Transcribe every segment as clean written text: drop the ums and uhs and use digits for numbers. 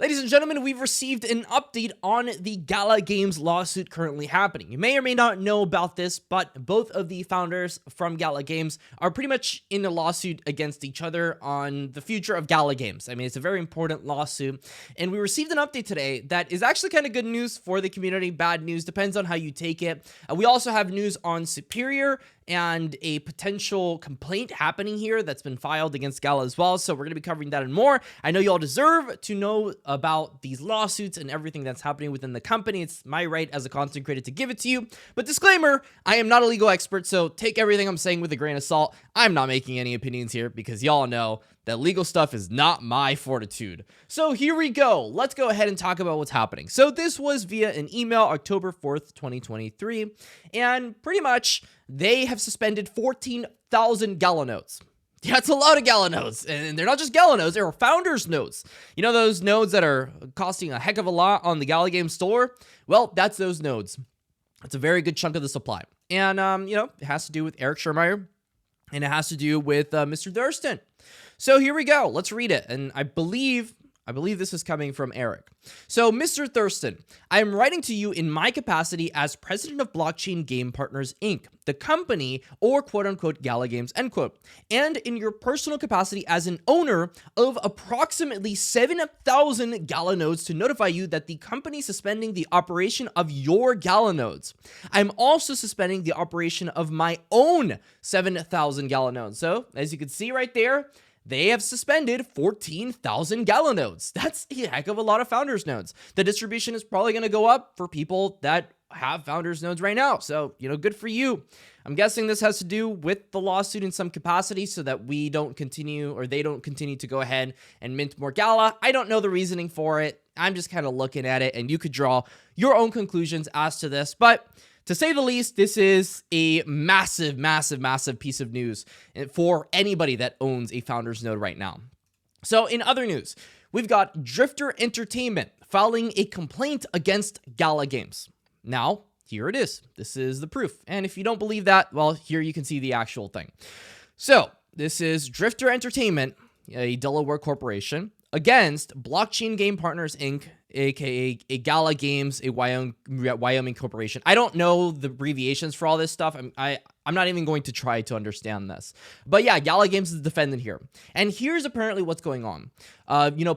Ladies and gentlemen, we've received an update on the Gala Games lawsuit currently happening. You may or may not know about this, but both of the founders from Gala Games are pretty much in a lawsuit against each other on the future of Gala Games. I mean, it's a very important lawsuit, and we received an update today that is actually kind of good news for the community. Bad news, depends on how you take it. We also have news on Superior and a potential complaint happening here that's been filed against Gala as well. So we're going to be covering that and more. I know you all deserve to know about these lawsuits and everything that's happening within the company. It's my right as a content creator to give it to you. But disclaimer, I am not a legal expert, so take everything I'm saying with a grain of salt. I'm not making any opinions here because y'all know that legal stuff is not my fortitude. So here we go. Let's go ahead and talk about what's happening. So this was via an email, October 4th, 2023. And pretty much they have suspended 14,000 Gala nodes. That's a lot of Gala nodes. And they're not just Gala nodes, they're founders nodes. You know those nodes that are costing a heck of a lot on the Gala Game store? Well, that's those nodes. It's a very good chunk of the supply. And, it has to do with Eric Schermeyer, and it has to do with Mr. Thurston. So here we go. Let's read it. And I believe this is coming from Eric. So, Mr. Thurston, I am writing to you in my capacity as president of Blockchain Game Partners, Inc., the company, or quote-unquote Gala Games, end quote, and in your personal capacity as an owner of approximately 7,000 Gala nodes to notify you that the company is suspending the operation of your Gala nodes. I'm also suspending the operation of my own 7,000 Gala nodes. So, as you can see right there, they have suspended 14,000 Gala nodes. That's a heck of a lot of founders nodes. The distribution is probably going to go up for people that have founders nodes right now. So, good for you. I'm guessing this has to do with the lawsuit in some capacity so that we don't continue, or they don't continue to go ahead and mint more Gala. I don't know the reasoning for it. I'm just kind of looking at it, and you could draw your own conclusions as to this. But to say the least, this is a massive, massive, massive piece of news for anybody that owns a founders node right now. So in other news, we've got Drifter Entertainment filing a complaint against Gala Games. Now, here it is. This is the proof. And if you don't believe that, well, here you can see the actual thing. So this is Drifter Entertainment, a Delaware corporation, against Blockchain Game Partners, Inc., aka a Gala Games, a Wyoming corporation. I don't know the abbreviations for all this stuff. I'm not even going to try to understand this. But yeah, Gala Games is the defendant here. And here's apparently what's going on.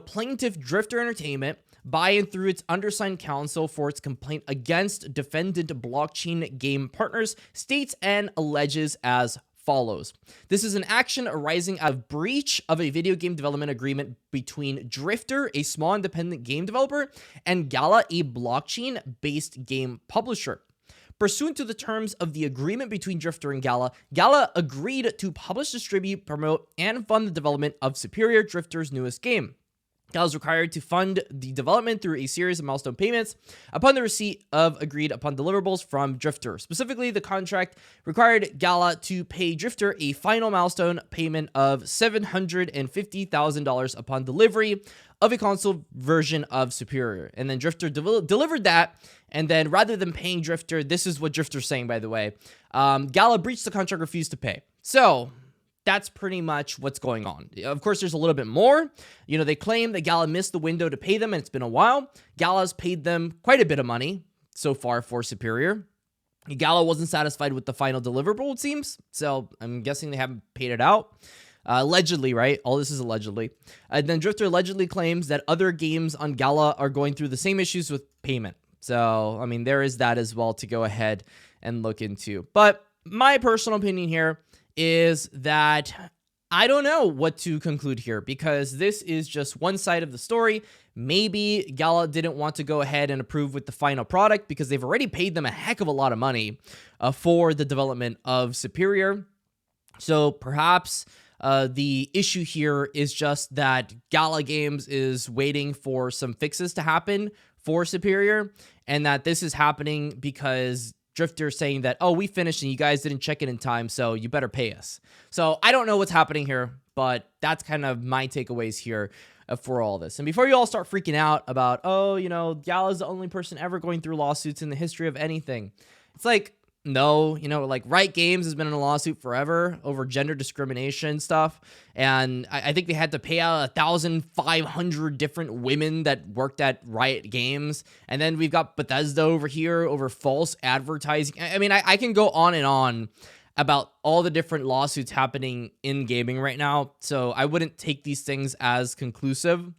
Plaintiff Drifter Entertainment, by and through its undersigned counsel for its complaint against defendant Blockchain Game Partners, states and alleges as follows. This is an action arising out of breach of a video game development agreement between Drifter, a small independent game developer, and Gala, a blockchain-based game publisher. Pursuant to the terms of the agreement between Drifter and Gala, Gala agreed to publish, distribute, promote, and fund the development of Superior, Drifter's newest game. Gala is required to fund the development through a series of milestone payments upon the receipt of agreed upon deliverables from Drifter. Specifically, the contract required Gala to pay Drifter a final milestone payment of $750,000 upon delivery of a console version of Superior. And then Drifter delivered that, and then rather than paying Drifter, this is what Drifter's saying, by the way, Gala breached the contract, refused to pay. So that's pretty much what's going on. Of course, there's a little bit more. They claim that Gala missed the window to pay them, and it's been a while. Gala's paid them quite a bit of money so far for Superior. Gala wasn't satisfied with the final deliverable, it seems. So I'm guessing they haven't paid it out. Allegedly, right? All this is allegedly. Then Drifter allegedly claims that other games on Gala are going through the same issues with payment. So, there is that as well to go ahead and look into. But my personal opinion here is that I don't know what to conclude here, because this is just one side of the story. Maybe Gala didn't want to go ahead and approve with the final product because they've already paid them a heck of a lot of money for the development of Superior. So perhaps the issue here is just that Gala Games is waiting for some fixes to happen for Superior, and that this is happening because Drifter saying that, oh, we finished and you guys didn't check it in time, so you better pay us. So I don't know what's happening here, but that's kind of my takeaways here for all this. And before you all start freaking out about, Gala's the only person ever going through lawsuits in the history of anything. It's like, No, like Riot Games has been in a lawsuit forever over gender discrimination stuff. And I think they had to pay out 1,500 different women that worked at Riot Games. And then we've got Bethesda over here over false advertising. I mean, I can go on and on about all the different lawsuits happening in gaming right now. So I wouldn't take these things as conclusive.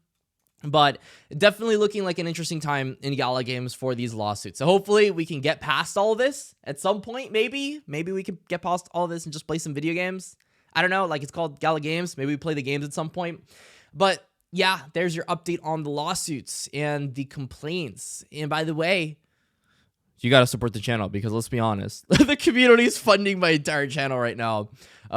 But definitely looking like an interesting time in Gala Games for these lawsuits. So hopefully we can get past all this at some point, maybe. Maybe we can get past all this and just play some video games. I don't know, like it's called Gala Games. Maybe we play the games at some point. But yeah, there's your update on the lawsuits and the complaints. And by the way, you got to support the channel because let's be honest, the community is funding my entire channel right now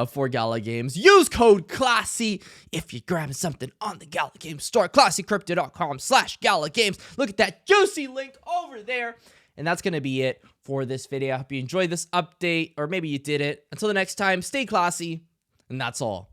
for Gala Games. Use code CLASSY if you're grabbing something on the Gala Games store. ClassyCrypto.com/Gala Games. Look at that juicy link over there. And that's going to be it for this video. I hope you enjoyed this update, or maybe you didn't. Until the next time, stay classy, and that's all.